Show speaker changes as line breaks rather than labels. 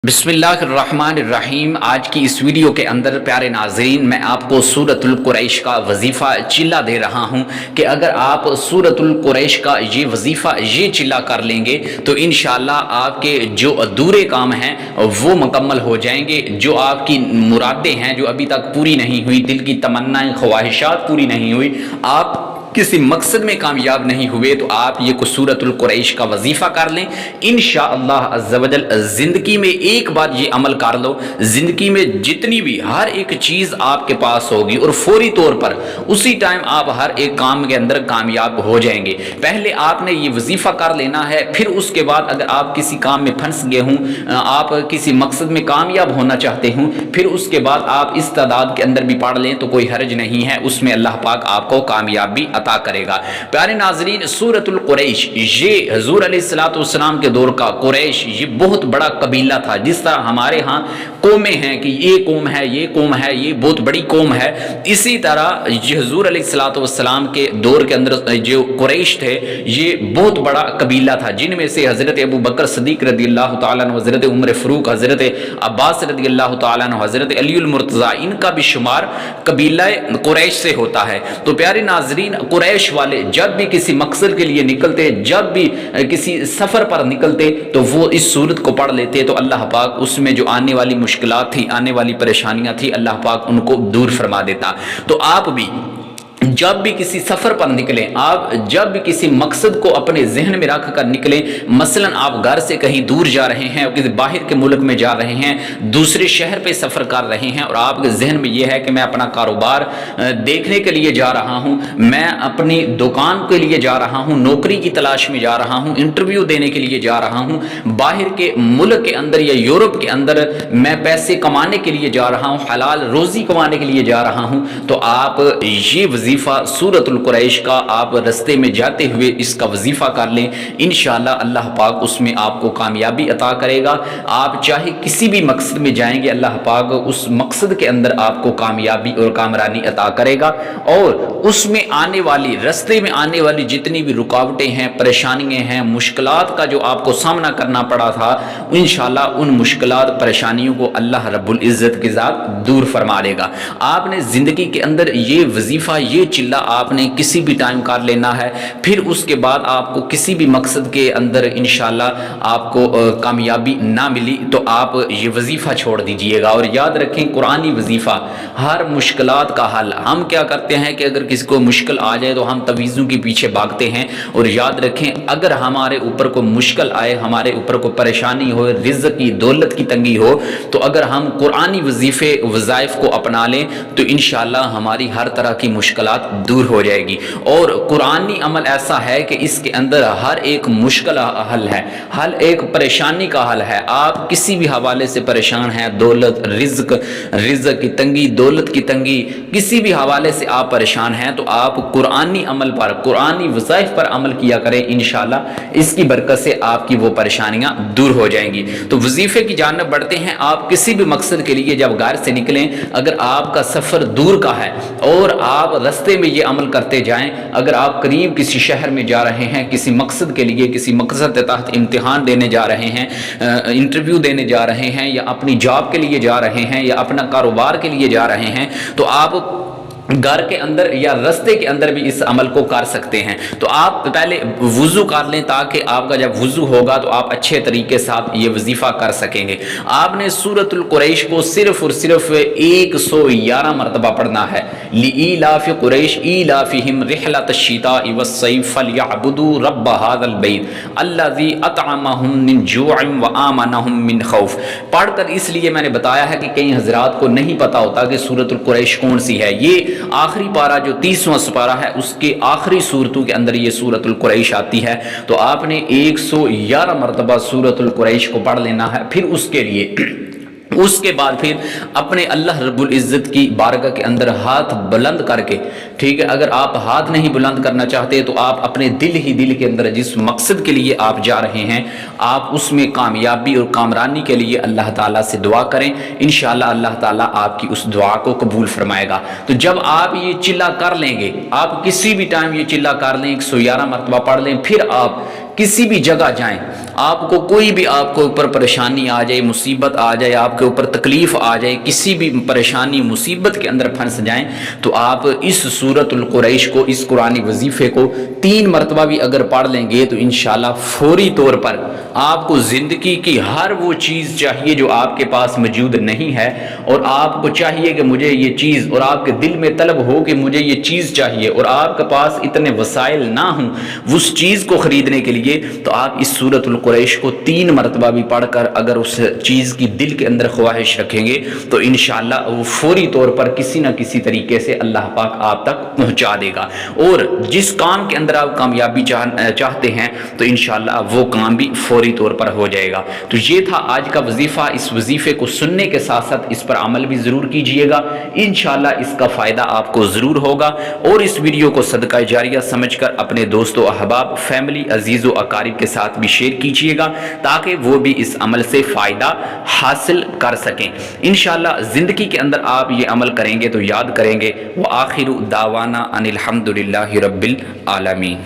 बिस्मिल्लाहिर्रहमानिर्रहीम। आज की इस वीडियो के अंदर प्यारे नाज़रीन मैं आपको सूरतुल कुरैश का वजीफ़ा चिल्ला दे रहा हूं कि अगर आप सूरतुल कुरैश का ये वजीफ़ा ये चिल्ला कर लेंगे तो इंशाअल्लाह आपके जो अधूरे काम हैं वो मुकम्मल हो जाएंगे। जो आपकी मुरादें हैं जो अभी तक पूरी नहीं हुई, दिल की तमन्नाएं ख्वाहिशात पूरी नहीं हुई, आप किसी मकसद में कामयाब नहीं हुए, तो आप ये सूरतुल कुरैश का वजीफ़ा कर लें। इंशाअल्लाह अज़्ज़ व जल ज़िंदगी में एक बार ये अमल कर लो, ज़िंदगी में जितनी भी हर एक चीज़ आपके पास होगी और फौरी तौर पर उसी टाइम आप हर एक काम के अंदर कामयाब हो जाएंगे। पहले आपने ये वजीफ़ा कर लेना है, फिर उसके बाद अगर आप किसी काम में फंस गए हों, आप किसी मकसद में कामयाब होना चाहते हों, फिर उसके बाद आप इस तादाद के अंदर भी पढ़ लें तो कोई हर्ज नहीं है, उसमें अल्लाह पाक आपको कामयाबी अता करेगा। प्यारे नाज़रीन, सूरतुल कुरैश ये हुज़ूर अलैहिस्सलाम के दौर का कुरैश ये बहुत बड़ा कबीला था। जिस तरह हमारे यहाँ कौमें हैं कि ये कौम है, ये कौम है, ये बहुत बड़ी कौम है, इसी तरह ये हुज़ूर अलैहिस्सलाम के दौर के अंदर जो कुरैश थे ये बहुत बड़ा कबीला था, जिनमें से हज़रत अबू बकर सिद्दीक़ रज़ियल्लाहु तआला अन्हु, हज़रत उमर फ़ारूक, हज़रत अब्बास रज़ियल्लाहु तआला अन्हु, हज़रत अलीउल मुर्तज़ा, इनका भी शुमार कबीला कुरैश से होता है। तो प्यारे नाज़रीन, कुरैश वाले जब भी किसी मकसद के लिए निकलते, जब भी किसी सफ़र पर निकलते तो वो इस सूरत को पढ़ लेते, तो अल्लाह पाक उसमें जो आने वाली मुश्किलात थी, आने वाली परेशानियां थी, अल्लाह पाक उनको दूर फरमा देता। तो आप भी जब भी किसी सफ़र पर निकलें, आप जब भी किसी मकसद को अपने जहन में रख कर निकलें, मसलन आप घर से कहीं दूर जा रहे हैं और किसी बाहर के मुल्क में जा रहे हैं, दूसरे शहर पे सफ़र कर रहे हैं और आपके जहन में यह है कि मैं अपना कारोबार देखने के लिए जा रहा हूं, मैं अपनी दुकान के लिए जा रहा हूं, नौकरी की तलाश में जा रहा हूं, इंटरव्यू देने के लिए जा रहा हूं, बाहर के मुल्क के अंदर या यूरोप के अंदर मैं पैसे कमाने के लिए जा रहा हूं, हलाल रोज़ी कमाने के लिए जा रहा हूं, तो आप ये वजीफ़ा सूरतुल कुरैश का आप रस्ते में जाते हुए इसका वजीफ़ा कर लें। इंशाअल्लाह अल्लाह पाक उसमें आपको कामयाबी अता करेगा। आप चाहे किसी भी मकसद में जाएंगे, अल्लाह पाक उस मकसद के अंदर आपको कामयाबी और कामरानी अता करेगा। और उसमें आने वाली, रस्ते में आने वाली जितनी भी रुकावटें हैं, परेशानियां हैं, मुश्किलात का जो आपको सामना करना पड़ा था, इंशाअल्लाह उन मुश्किलात परेशानियों को अल्लाह रब्बुल इज़्ज़त के ज़ात दूर फरमा देगा। आपने ज़िंदगी के अंदर ये वजीफ़ा, ये चिल्ला आपने किसी भी टाइम कर लेना है, फिर उसके बाद आपको किसी भी मकसद के अंदर इंशाअल्लाह आपको कामयाबी ना मिली तो आप ये वजीफ़ा छोड़ दीजिएगा। और याद रखें, कुरानी वजीफ़ा हर मुश्किलात का हल। हम क्या करते हैं कि अगर किसी को मुश्किल आ जाए तो हम तवीज़ों के पीछे भागते हैं, और याद रखें अगर हमारे ऊपर कोई मुश्किल आए, हमारे ऊपर कोई परेशानी हो, रिज़्क़ की, दौलत की तंगी हो, तो अगर हम कुरानी वजीफ़े वज़ाइफ को अपना लें तो इंशाअल्लाह हमारी हर तरह की मुश्किलात दूर हो जाएगी। और कुरानी अमल ऐसा है कि इसके अंदर हर एक मुश्किल हल है, हर एक परेशानी का हल है। आप किसी भी हवाले से परेशान हैं, दौलत, रिज़्क़ की तंगी, दौलत की तंगी, किसी भी हवाले से आप परेशान हैं, तो आप कुरानी अमल पर, कुरानी वज़ाइफ पर अमल किया करें। इंशाअल्लाह इसकी बरकत से आपकी वो परेशानियां दूर हो जाएंगी। तो वजीफ़े की जानिब बढ़ते हैं। आप किसी भी मकसद के लिए जब घर से निकलें, अगर आपका सफ़र दूर का है और आप रस्ते में ये अमल करते जाएं, अगर आप करीब किसी शहर में जा रहे हैं, किसी मकसद के लिए, किसी मकसद के तहत इम्तिहान देने जा रहे हैं, इंटरव्यू देने जा रहे हैं, या अपनी जॉब के लिए जा रहे हैं, या अपना कारोबार के लिए जा रहे हैं, तो आप घर के अंदर या रस्ते के अंदर भी इस अमल को कर सकते हैं। तो आप पहले वुज़ू कर लें, ताकि आपका जब वुज़ू होगा तो आप अच्छे तरीके से आप ये वजीफ़ा कर सकेंगे। आपने सूरतुल कुरैश को सिर्फ और सिर्फ 111 मरतबा पढ़ना है। लिईलाफ़ि कुरैश ईलाफ़िहिम रिहलतश्शिताइ वस्सैफ़ फ़लयअबुदू रब्ब हाज़ल बैत अल्लज़ी अतअमहुम मिन जूअइन व आमनहुम मिन खौफ। पढ़कर इसलिए मैंने बताया है कि कई हज़रात को नहीं पता होता कि सूरतुल कुरैश कौन सी है। ये आखिरी पारा जो 30वां पारा है, उसके आखिरी सूरतों के अंदर ये सूरतुल कुरैश आती है। तो आपने 111 मरतबा सूरतुल कुरैश को पढ़ लेना है। फिर उसके बाद फिर अपने अल्लाह रब्बुल इज़्ज़त की बारगाह के अंदर हाथ बुलंद करके, ठीक है, अगर आप हाथ नहीं बुलंद करना चाहते तो आप अपने दिल के अंदर जिस मकसद के लिए आप जा रहे हैं, आप उसमें कामयाबी और कामरानी के लिए अल्लाह ताला से दुआ करें। इंशाअल्लाह अल्लाह ताला आपकी उस दुआ को कबूल फरमाएगा। तो जब आप ये चिल्ला कर लेंगे, आप किसी भी टाइम ये चिल्ला कर लें, 111 मरतबा पढ़ लें, फिर आप किसी भी जगह जाएं, آپ کو کوئی بھی آپ کو اوپر پریشانی آ جائے، مصیبت آ جائے، آپ کے اوپر تکلیف آ جائے، کسی بھی پریشانی مصیبت کے اندر پھنس جائیں، تو آپ اس سورۃ القریش کو، اس قرآنی وظیفے کو 3 مرتبہ بھی اگر پڑھ لیں گے تو انشاءاللہ فوری طور پر آپ کو زندگی کی ہر وہ چیز چاہیے جو آپ کے پاس موجود نہیں ہے، اور آپ کو چاہیے کہ مجھے یہ چیز، اور آپ کے دل میں طلب ہو کہ مجھے یہ چیز چاہیے، اور آپ کے پاس اتنے وسائل نہ ہوں اس چیز کو خریدنے کے لیے، تو آپ اس سورۃ القریش کو 3 مرتبہ بھی پڑھ کر اگر اس چیز کی دل کے اندر خواہش رکھیں گے تو انشاءاللہ وہ فوری طور پر کسی نہ کسی طریقے سے اللہ پاک آپ تک پہنچا دے گا، اور جس کام کے اندر آپ کامیابی چاہتے ہیں تو انشاءاللہ وہ کام بھی فوری طور پر ہو جائے گا۔ تو یہ تھا آج کا وظیفہ۔ اس وظیفے کو سننے کے ساتھ ساتھ اس پر عمل بھی ضرور کیجئے گا، انشاءاللہ اس کا فائدہ آپ کو ضرور ہوگا، اور اس ویڈیو کو صدقہ جاریہ سمجھ کر اپنے دوست و احباب، فیملی، عزیز و اقارب کے ساتھ بھی شیئر کیجئے گا تاکہ وہ بھی اس عمل سے فائدہ حاصل کر سکیں۔ انشاءاللہ زندگی کے اندر آپ یہ عمل کریں گے تو یاد کریں گے، وآخر دعوانا ان الحمدللہ رب العالمین۔